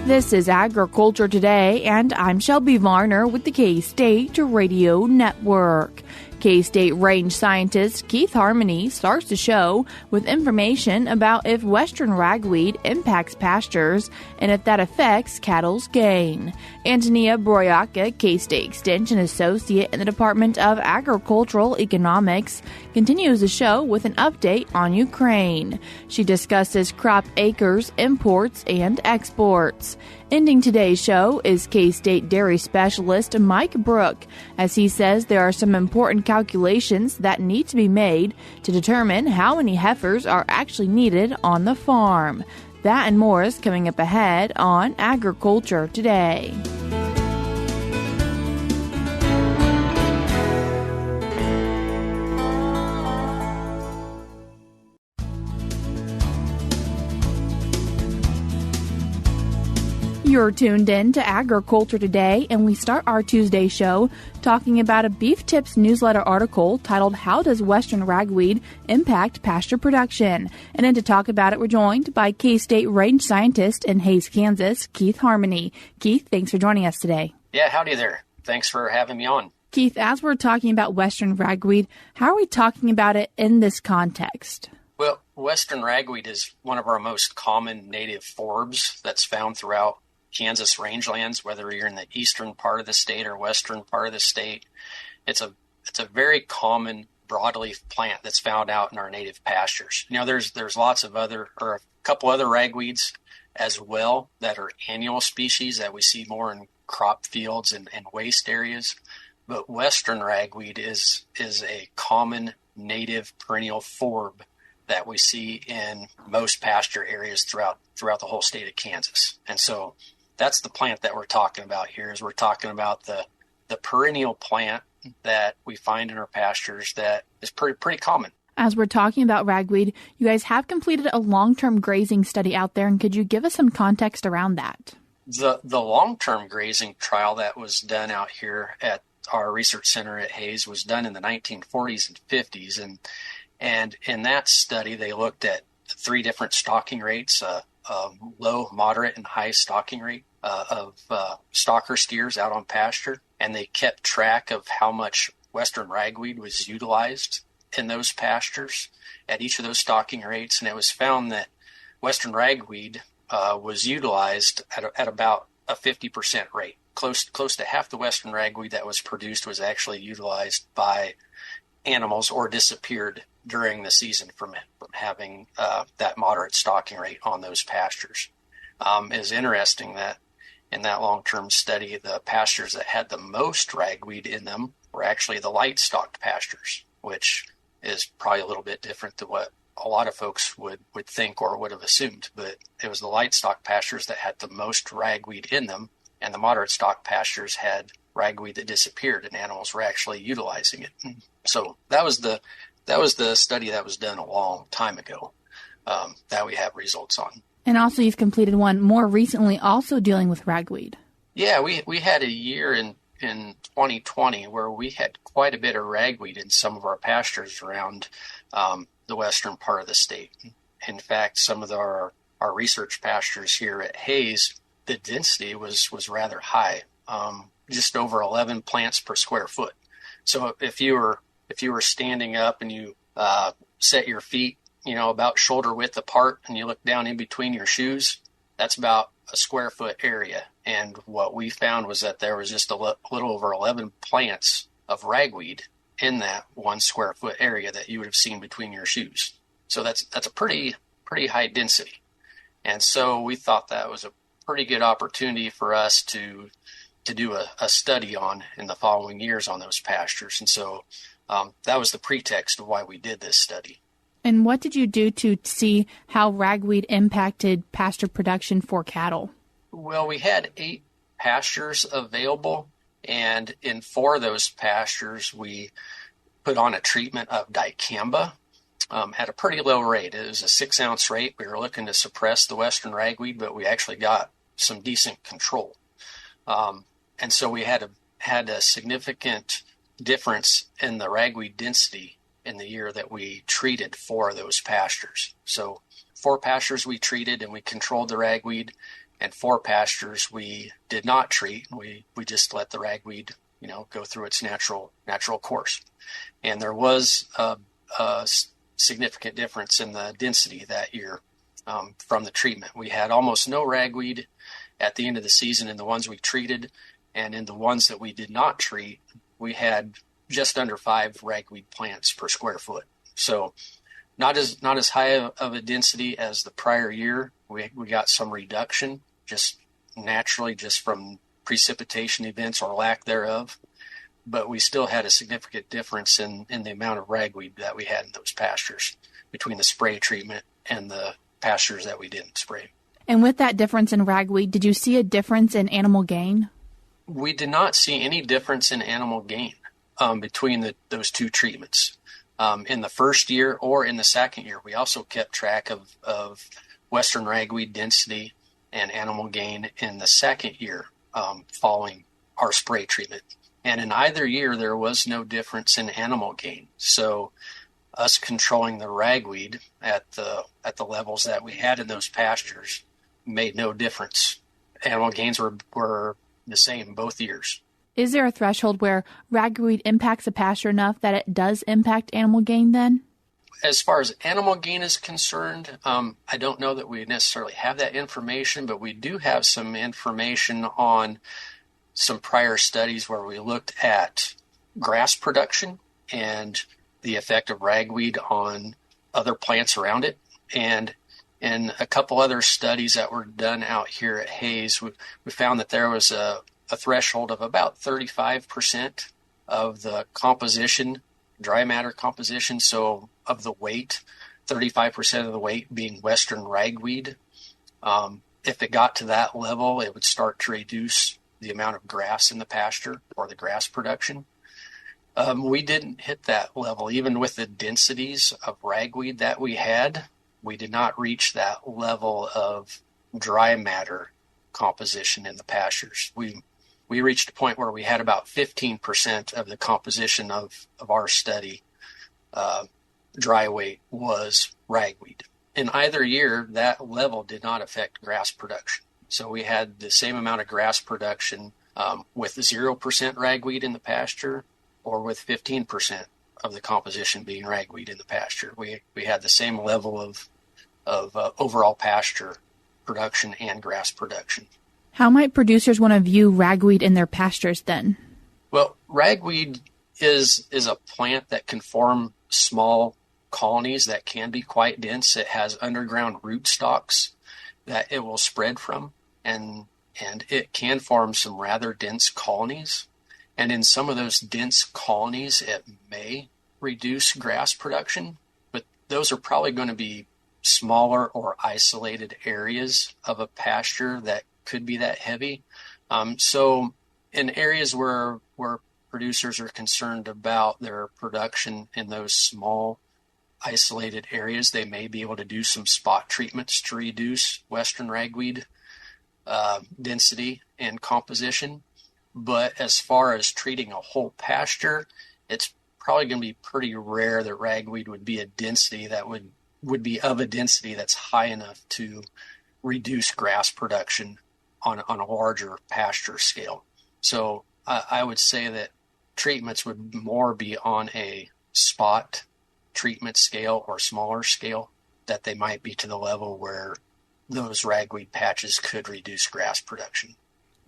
This is Agriculture Today, and I'm Shelby Varner with the K-State Radio Network. K-State range scientist Keith Harmoney starts the show with information about if western ragweed impacts pastures and if that affects cattle's gain. Antonino Broyaka, K-State Extension Associate in the Department of Agricultural Economics, continues the show with an update on Ukraine. She discusses crop acres, imports, and exports. Ending today's show is K-State dairy specialist Mike Brouk, as he says there are some important calculations that need to be made to determine how many heifers are actually needed on the farm. That and more is coming up ahead on Agriculture Today. You're tuned in to Agriculture Today, and we start our Tuesday show talking about a Beef Tips newsletter article titled How Does Western Ragweed Impact Pasture Production? And then to talk about it, we're joined by K-State range scientist in Hays, Kansas, Keith Harmoney. Keith, thanks for joining us today. Yeah, howdy there. Thanks for having me on. Keith, as we're talking about Western Ragweed, how are we talking about it in this context? Well, Western Ragweed is one of our most common native forbs that's found throughout Kansas rangelands, whether you're in the eastern part of the state or western part of the state. It's a very common broadleaf plant that's found out in our native pastures. You know, there's lots of other, or a couple other ragweeds as well that are annual species that we see more in crop fields and waste areas. But Western ragweed is a common native perennial forb that we see in most pasture areas throughout the whole state of Kansas. And so that's the plant that we're talking about here. Is we're talking about the perennial plant that we find in our pastures that is pretty common. As we're talking about ragweed, you guys have completed a long-term grazing study out there, and could you give us some context around that? The long-term grazing trial that was done out here at our research center at Hays was done in the 1940s and 50s, and in that study they looked at 3 different stocking rates: low, moderate, and high stocking rate of stocker steers out on pasture. And they kept track of how much Western ragweed was utilized in those pastures at each of those stocking rates. And it was found that Western ragweed was utilized at about a 50% rate. Close to half the Western ragweed that was produced was actually utilized by animals or disappeared during the season from having that moderate stocking rate on those pastures. It's interesting that in that long-term study, the pastures that had the most ragweed in them were actually the light-stocked pastures, which is probably a little bit different to what a lot of folks would think or would have assumed. But it was the light-stocked pastures that had the most ragweed in them, and the moderate-stocked pastures had ragweed that disappeared, and animals were actually utilizing it. So that was the study that was done a long time ago that we have results on. And also you've completed one more recently also dealing with ragweed. Yeah, we had a year in 2020 where we had quite a bit of ragweed in some of our pastures around the western part of the state. In fact, some of our research pastures here at Hays, the density was rather high, just over 11 plants per square foot. So if you were standing up and you set your feet, about shoulder width apart, and you look down in between your shoes, that's about a square foot area. And what we found was that there was just a little over 11 plants of ragweed in that 1 square foot area that you would have seen between your shoes. So that's a pretty high density. And so we thought that was a pretty good opportunity for us to do a study on in the following years on those pastures. And so that was the pretext of why we did this study. And what did you do to see how ragweed impacted pasture production for cattle? Well, we had 8 pastures available, and in 4 of those pastures, we put on a treatment of dicamba at a pretty low rate. It was a 6-ounce rate. We were looking to suppress the western ragweed, but we actually got some decent control. And so we had a significant difference in the ragweed density in the year that we treated 4 of those pastures. So 4 pastures we treated, and we controlled the ragweed, and 4 pastures we did not treat. We just let the ragweed, go through its natural course. And there was a significant difference in the density that year from the treatment. We had almost no ragweed at the end of the season in the ones we treated, and in the ones that we did not treat, we had just under 5 ragweed plants per square foot. So not as high of a density as the prior year. We got some reduction just naturally, just from precipitation events or lack thereof, but we still had a significant difference in the amount of ragweed that we had in those pastures between the spray treatment and the pastures that we didn't spray. And with that difference in ragweed, did you see a difference in animal gain? We did not see any difference in animal gain between those 2 treatments. In the first year or in the second year, we also kept track of western ragweed density and animal gain in the second year following our spray treatment. And in either year, there was no difference in animal gain. So us controlling the ragweed at the levels that we had in those pastures made no difference. Animal gains were the same both years. Is there a threshold where ragweed impacts a pasture enough that it does impact animal gain then? As far as animal gain is concerned, I don't know that we necessarily have that information, but we do have some information on some prior studies where we looked at grass production and the effect of ragweed on other plants around it. And in a couple other studies that were done out here at Hayes, we found that there was a threshold of about 35% of the composition, dry matter composition, so of the weight, 35% of the weight being western ragweed. If it got to that level, it would start to reduce the amount of grass in the pasture or the grass production. We didn't hit that level. Even with the densities of ragweed that we had, we did not reach that level of dry matter composition in the pastures. We reached a point where we had about 15% of the composition of our study dry weight was ragweed. In either year, that level did not affect grass production. So we had the same amount of grass production with 0% ragweed in the pasture or with 15% of the composition being ragweed in the pasture. We had the same level of overall pasture production and grass production. How might producers want to view ragweed in their pastures then? Well, ragweed is a plant that can form small colonies that can be quite dense. It has underground root stalks that it will spread from, and it can form some rather dense colonies. And in some of those dense colonies, it may reduce grass production, but those are probably going to be smaller or isolated areas of a pasture that could be that heavy. So in areas where producers are concerned about their production in those small isolated areas, they may be able to do some spot treatments to reduce western ragweed density and composition. But as far as treating a whole pasture, it's probably going to be pretty rare that ragweed would be a density that would be of a density that's high enough to reduce grass production on a larger pasture scale. So I would say that treatments would more be on a spot treatment scale or smaller scale, that they might be to the level where those ragweed patches could reduce grass production.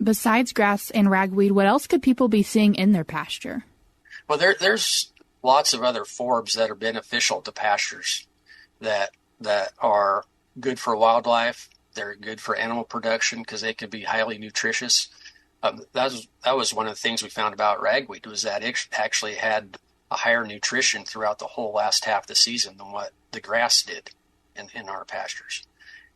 Besides grass and ragweed, what else could people be seeing in their pasture? Well, there's lots of other forbs that are beneficial to pastures that are good for wildlife. They're good for animal production because they can be highly nutritious. That was one of the things we found about ragweed, was that it actually had a higher nutrition throughout the whole last half of the season than what the grass did in our pastures.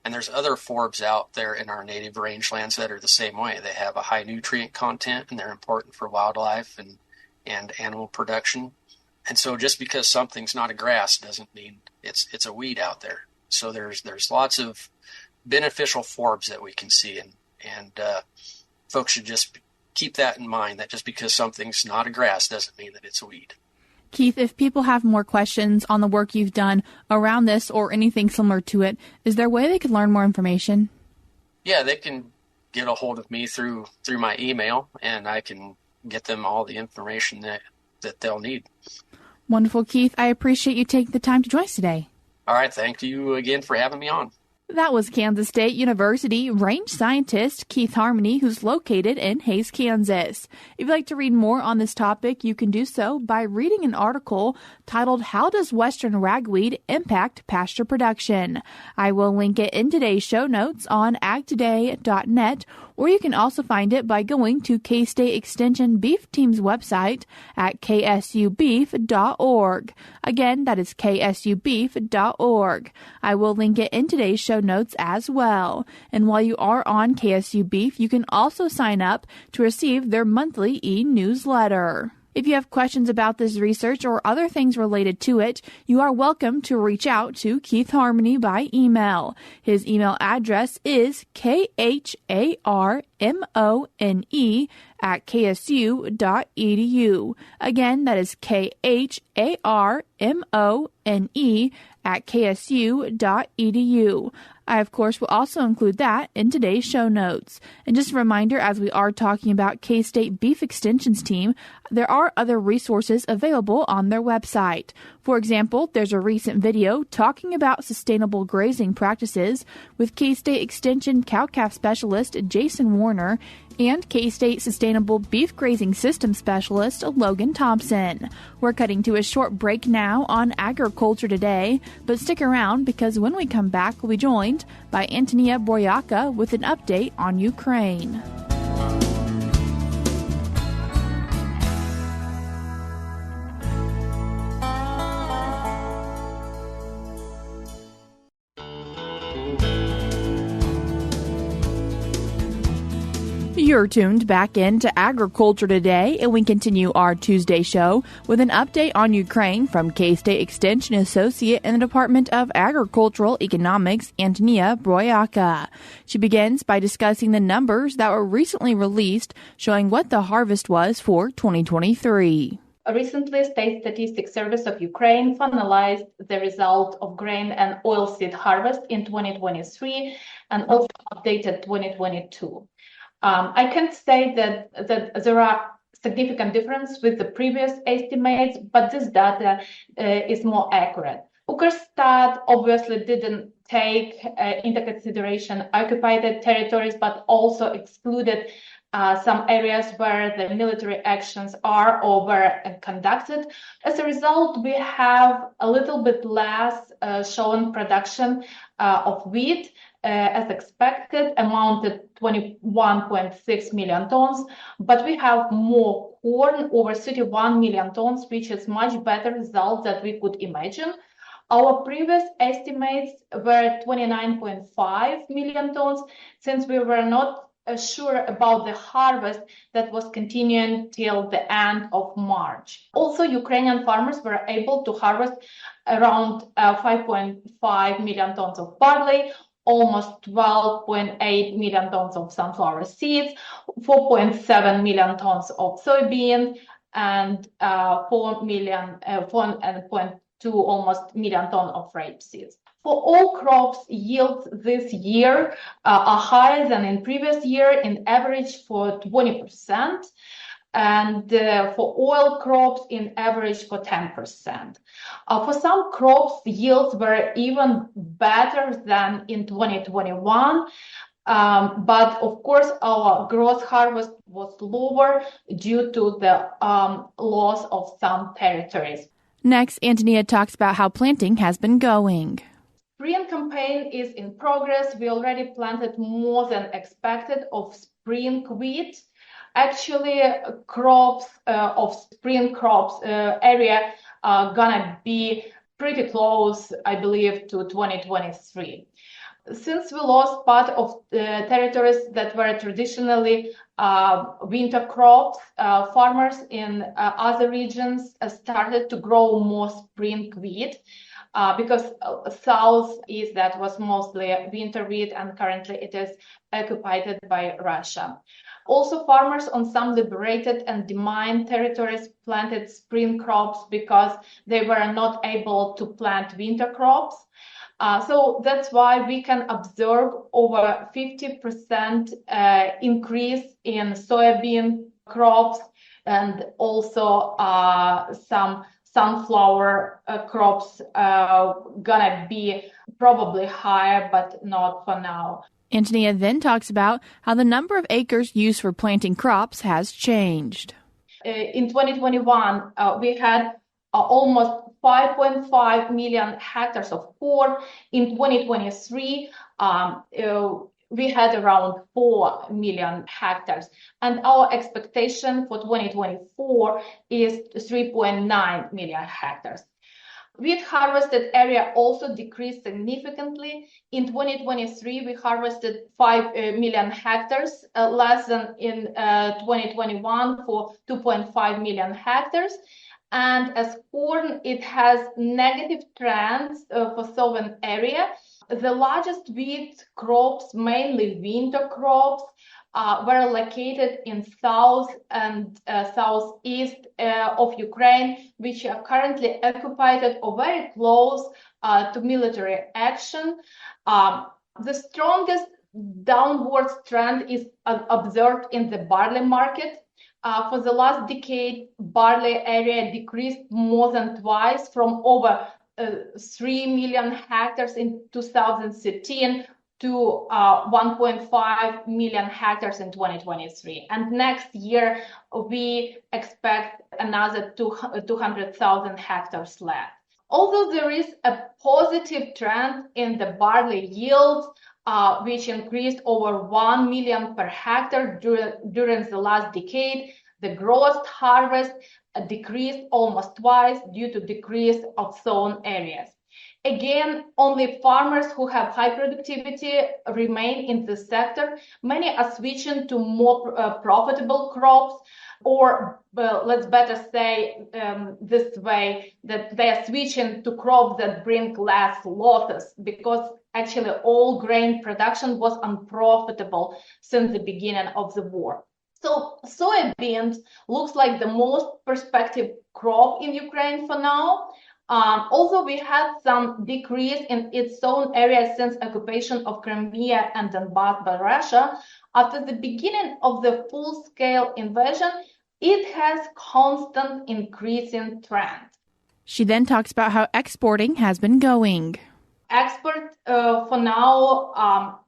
And there's other forbs out there in our native rangelands that are the same way. They have a high nutrient content, and they're important for wildlife and animal production. And so just because something's not a grass doesn't mean it's a weed out there. So there's lots of beneficial forbs that we can see, and folks should just keep that in mind, that just because something's not a grass doesn't mean that it's a weed. Keith, if people have more questions on the work you've done around this or anything similar to it, is there a way they could learn more information? Yeah, they can get a hold of me through my email, and I can get them all the information that they'll need. Wonderful, Keith. I appreciate you taking the time to join us today. All right, thank you again for having me on. That was Kansas State University range scientist Keith Harmoney, who's located in Hays, Kansas. If you'd like to read more on this topic, you can do so by reading an article titled "How Does Western Ragweed Impact Pasture Production?" I will link it in today's show notes on agtoday.net, or you can also find it by going to K-State Extension Beef Team's website at ksubeef.org. Again, that is ksubeef.org. I will link it in today's show notes as well. And while you are on KSU Beef, you can also sign up to receive their monthly e-newsletter. If you have questions about this research or other things related to it, you are welcome to reach out to Keith Harmoney by email. His email address is kharmone@ksu.edu. Again, that is kharmone@ksu.edu. I, of course, will also include that in today's show notes. And just a reminder, as we are talking about K-State Beef Extension's team, there are other resources available on their website. For example, there's a recent video talking about sustainable grazing practices with K-State Extension cow-calf specialist Jason Warner and K-State Sustainable Beef Grazing System Specialist Logan Thompson. We're cutting to a short break now on Agriculture Today, but stick around because when we come back, we'll be joined by Antonino Broyaka with an update on Ukraine. You're tuned back into Agriculture Today, and we continue our Tuesday show with an update on Ukraine from K-State Extension Associate in the Department of Agricultural Economics, Antonino Broyaka. She begins by discussing the numbers that were recently released showing what the harvest was for 2023. Recently, State Statistics Service of Ukraine finalized the result of grain and oilseed harvest in 2023 and also updated 2022. I can say that there are significant differences with the previous estimates, but this data is more accurate. Ukrstat obviously didn't take into consideration occupied territories, but also excluded some areas where the military actions are or were conducted. As a result, we have a little bit less shown production of wheat, as expected, amounted 21.6 million tons, but we have more corn, over 31 million tons, which is much better result than we could imagine. Our previous estimates were 29.5 million tons, since we were not sure about the harvest that was continuing till the end of March. Also, Ukrainian farmers were able to harvest around 5.5 million tons of barley, almost 12.8 million tons of sunflower seeds, 4.7 million tons of soybean, and 4.2 almost million tons of rapeseed. For all crops, yields this year are higher than in previous year, in average for 20%, and for oil crops in average for 10%. For some crops, yields were even better than in 2021, but of course our gross harvest was lower due to the loss of some territories. Next, Antonia talks about how planting has been going. Spring campaign is in progress. We already planted more than expected of spring wheat. Actually, crops of spring crops area are gonna be pretty close, I believe, to 2023. Since we lost part of the territories that were traditionally winter crops, farmers in other regions started to grow more spring wheat. Because southeast that was mostly winter wheat, and currently it is occupied by Russia. Also, farmers on some liberated and demined territories planted spring crops because they were not able to plant winter crops. So that's why we can observe over 50% increase in soybean crops, and also some sunflower crops gonna be probably higher, but not for now. Antonia then talks about how the number of acres used for planting crops has changed. In 2021, we had almost 5.5 million hectares of corn. In 2023, we had around 4 million hectares. And our expectation for 2024 is 3.9 million hectares. Wheat harvested area also decreased significantly. In 2023, we harvested 5 million hectares, less than in 2021 for 2.5 million hectares. And as corn, it has negative trends for southern area. The largest wheat crops, mainly winter crops, were located in south and southeast of Ukraine, which are currently occupied or very close to military action. The strongest downward trend is observed in the barley market. For the last decade, barley area decreased more than twice, from over 3 million hectares in 2013 to 1.5 million hectares in 2023. And next year, we expect another 200,000 hectares left. Although there is a positive trend in the barley yields, which increased over 1 million per hectare during the last decade, the gross harvest decreased almost twice due to decrease of sown areas. Again, only farmers who have high productivity remain in the sector. Many are switching to more profitable crops, or let's better say this way, that they are switching to crops that bring less losses, because actually all grain production was unprofitable since the beginning of the war. So soybeans looks like the most perspective crop in Ukraine for now. Although we had some decrease in its sown area since occupation of Crimea and Donbass by Russia, after the beginning of the full-scale invasion, it has constant increasing trend. She then talks about how exporting has been going. Export for now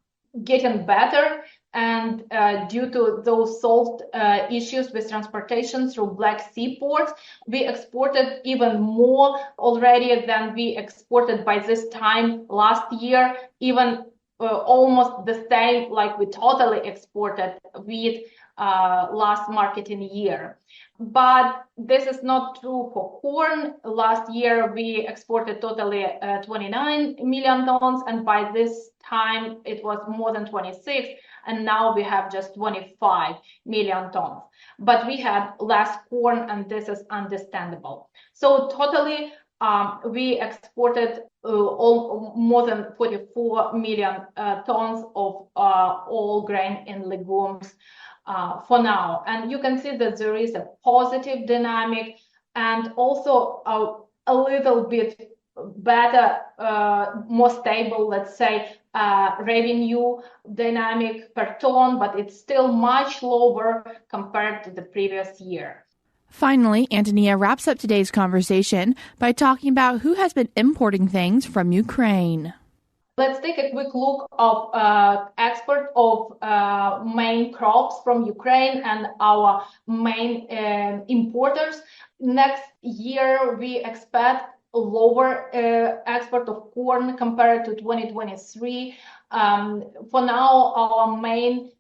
getting better, and due to those solved issues with transportation through Black Sea ports, we exported even more already than we exported by this time last year, even almost the same like we totally exported wheat last marketing year. But this is not true for corn. Last year, we exported totally 29 million tons, and by this time, it was more than 26, and now we have just 25 million tons. But we had less corn, and this is understandable. So totally, we exported more than 44 million tons of all grain and legumes for now. And you can see that there is a positive dynamic, and also a little bit better, more stable, let's say, revenue dynamic per ton, but it's still much lower compared to the previous year. Finally, Antonia wraps up today's conversation by talking about who has been importing things from Ukraine. Let's take a quick look of export of main crops from Ukraine and our main importers. Next year, we expect lower export of corn compared to 2023. For now, our main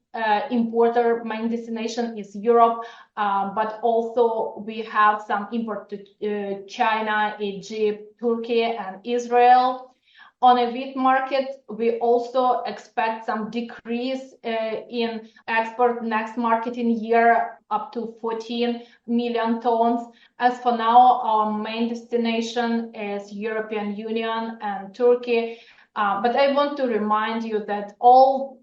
importer, main destination is Europe, but also we have some import to China, Egypt, Turkey, and Israel. On a wheat market, we also expect some decrease in export next marketing year, up to 14 million tons. As for now, our main destination is European Union and Turkey. But I want to remind you that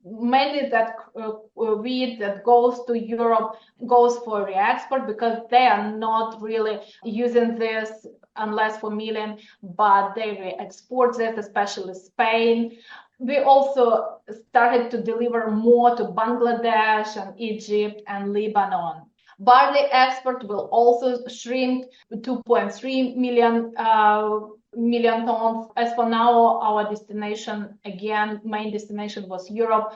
mainly that wheat that goes to Europe goes for re-export, because they are not really using this and less for milling, but dairy exports it, especially Spain. We also started to deliver more to Bangladesh and Egypt and Lebanon. Barley export will also shrink to 2.3 million tons. As for now, our destination, again, main destination was Europe,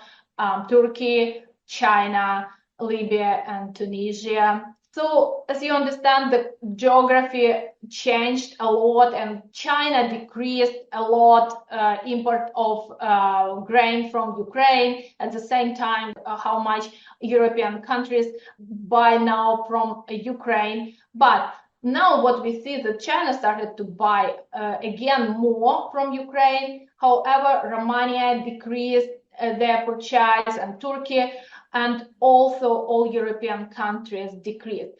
Turkey, China, Libya, and Tunisia. So as you understand, the geography changed a lot, and China decreased a lot import of grain from Ukraine. At the same time, how much European countries buy now from Ukraine. But now what we see that China started to buy again more from Ukraine. However, Romania decreased their purchase, and Turkey, and also all European countries decreased.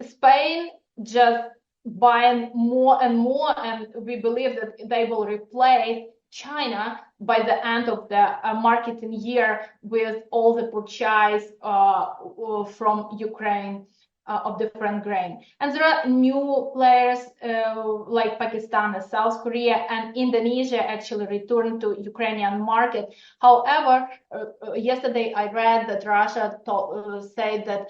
Spain just buying more and more, and we believe that they will replace China by the end of the marketing year with all the purchase from Ukraine of different grain. And there are new players like Pakistan and South Korea, and Indonesia actually returned to Ukrainian market. However, yesterday I read that Russia said that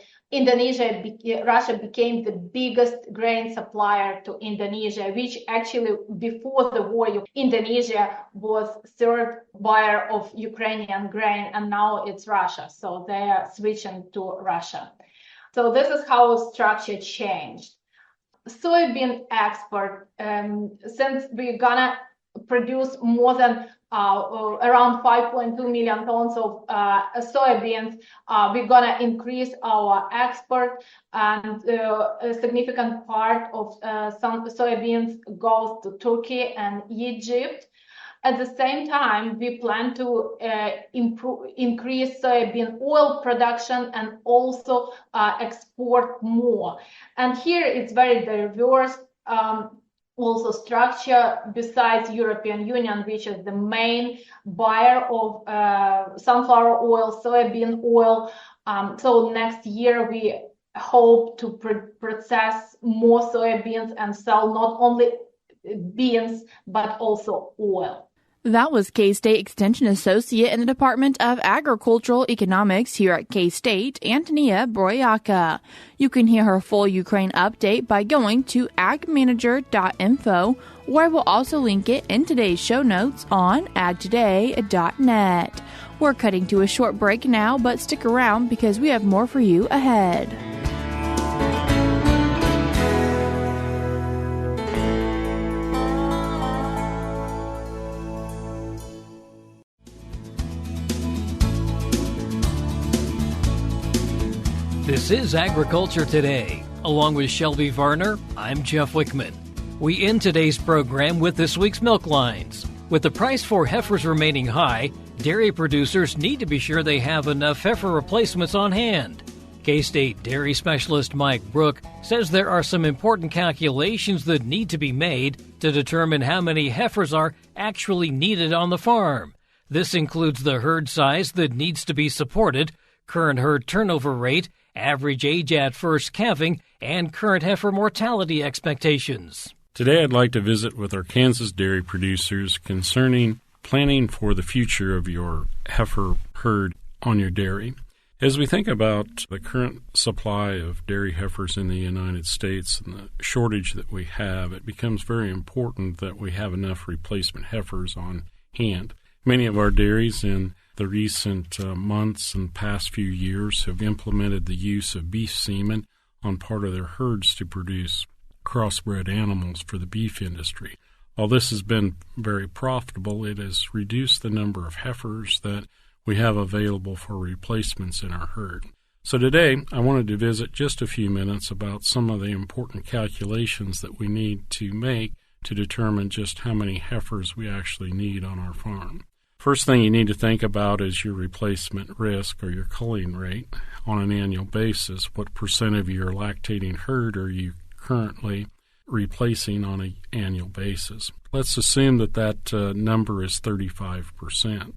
Russia became the biggest grain supplier to Indonesia, which actually before the war, Indonesia was third buyer of Ukrainian grain, and now it's Russia. So they are switching to Russia. So this is how structure changed. Soybean export, since we're gonna produce more than around 5.2 million tons of soybeans, we're gonna increase our export, and a significant part of some soybeans goes to Turkey and Egypt. At the same time, we plan to increase soybean oil production and also export more. And here it's very diverse also structure, besides European Union, which is the main buyer of sunflower oil, soybean oil. So next year we hope to process more soybeans and sell not only beans but also oil. That was K-State Extension Associate in the Department of Agricultural Economics here at K-State, Antonino Broyaka. You can hear her full Ukraine update by going to AgManager.info, or I will also link it in today's show notes on agtoday.net. We're cutting to a short break now, but stick around because we have more for you ahead. This is Agriculture Today. Along with Shelby Varner, I'm Jeff Wickman. We end today's program with this week's milk lines. With the price for heifers remaining high, dairy producers need to be sure they have enough heifer replacements on hand. K-State dairy specialist Mike Brouk says there are some important calculations that need to be made to determine how many heifers are actually needed on the farm. This includes the herd size that needs to be supported, current herd turnover rate, average age at first calving, and current heifer mortality expectations. Today I'd like to visit with our Kansas dairy producers concerning planning for the future of your heifer herd on your dairy. As we think about the current supply of dairy heifers in the United States and the shortage that we have, it becomes very important that we have enough replacement heifers on hand. Many of our dairies in the recent months and past few years have implemented the use of beef semen on part of their herds to produce crossbred animals for the beef industry. While this has been very profitable, it has reduced the number of heifers that we have available for replacements in our herd. So today, I wanted to visit just a few minutes about some of the important calculations that we need to make to determine just how many heifers we actually need on our farm. First thing you need to think about is your replacement risk or your culling rate on an annual basis. What percent of your lactating herd are you currently replacing on an annual basis? Let's assume that number is 35%.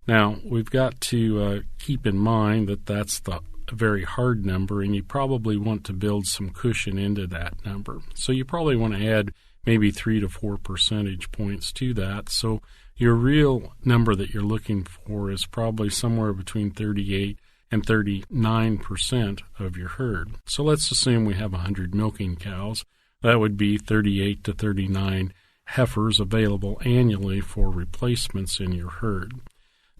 Now, we've got to keep in mind that that's a very hard number, and you probably want to build some cushion into that number. So you probably want to add maybe 3 to 4 percentage points to that. So your real number that you're looking for is probably somewhere between 38 and 39% of your herd. So let's assume we have 100 milking cows. That would be 38 to 39 heifers available annually for replacements in your herd.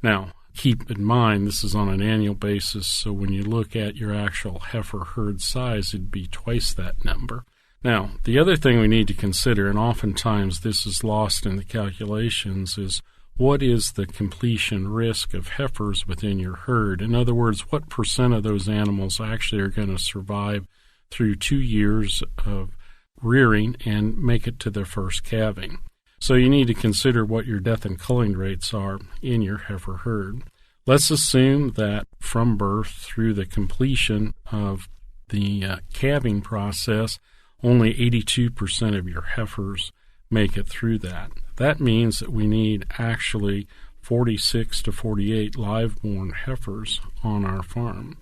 Now, keep in mind this is on an annual basis, so when you look at your actual heifer herd size, it'd be twice that number. Now, the other thing we need to consider, and oftentimes this is lost in the calculations, is what is the completion risk of heifers within your herd? In other words, what percent of those animals actually are going to survive through 2 years of rearing and make it to their first calving? So you need to consider what your death and culling rates are in your heifer herd. Let's assume that from birth through the completion of the calving process, only 82% of your heifers make it through that. That means that we need actually 46 to 48 live-born heifers on our farm.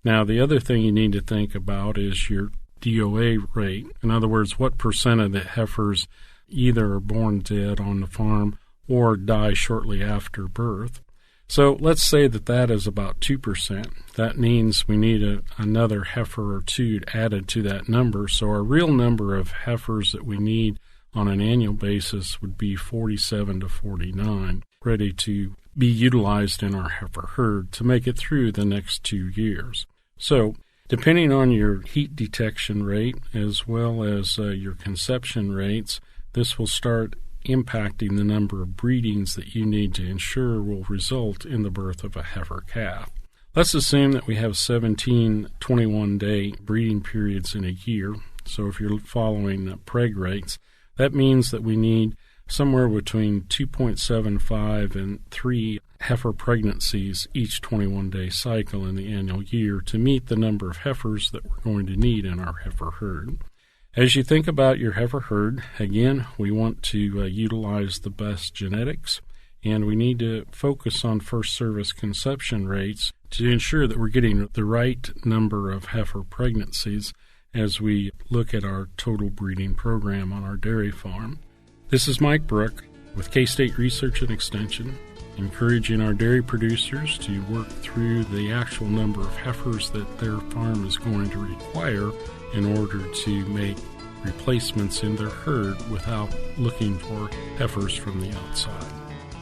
Now, the other thing you need to think about is your DOA rate. In other words, what percent of the heifers either are born dead on the farm or die shortly after birth. So let's say that is about 2%. That means we need another heifer or two added to that number. So our real number of heifers that we need on an annual basis would be 47 to 49, ready to be utilized in our heifer herd to make it through the next 2 years. So depending on your heat detection rate as well as your conception rates, this will start impacting the number of breedings that you need to ensure will result in the birth of a heifer calf. Let's assume that we have 17 21-day breeding periods in a year. So if you're following preg rates, that means that we need somewhere between 2.75 and 3 heifer pregnancies each 21-day cycle in the annual year to meet the number of heifers that we're going to need in our heifer herd. As you think about your heifer herd, again, we want to utilize the best genetics, and we need to focus on first service conception rates to ensure that we're getting the right number of heifer pregnancies as we look at our total breeding program on our dairy farm. This is Mike Brouk with K-State Research and Extension, encouraging our dairy producers to work through the actual number of heifers that their farm is going to require in order to make replacements in their herd without looking for heifers from the outside.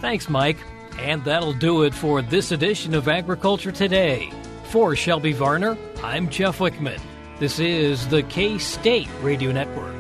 Thanks, Mike. And that'll do it for this edition of Agriculture Today. For Shelby Varner, I'm Jeff Wickman. This is the K-State Radio Network.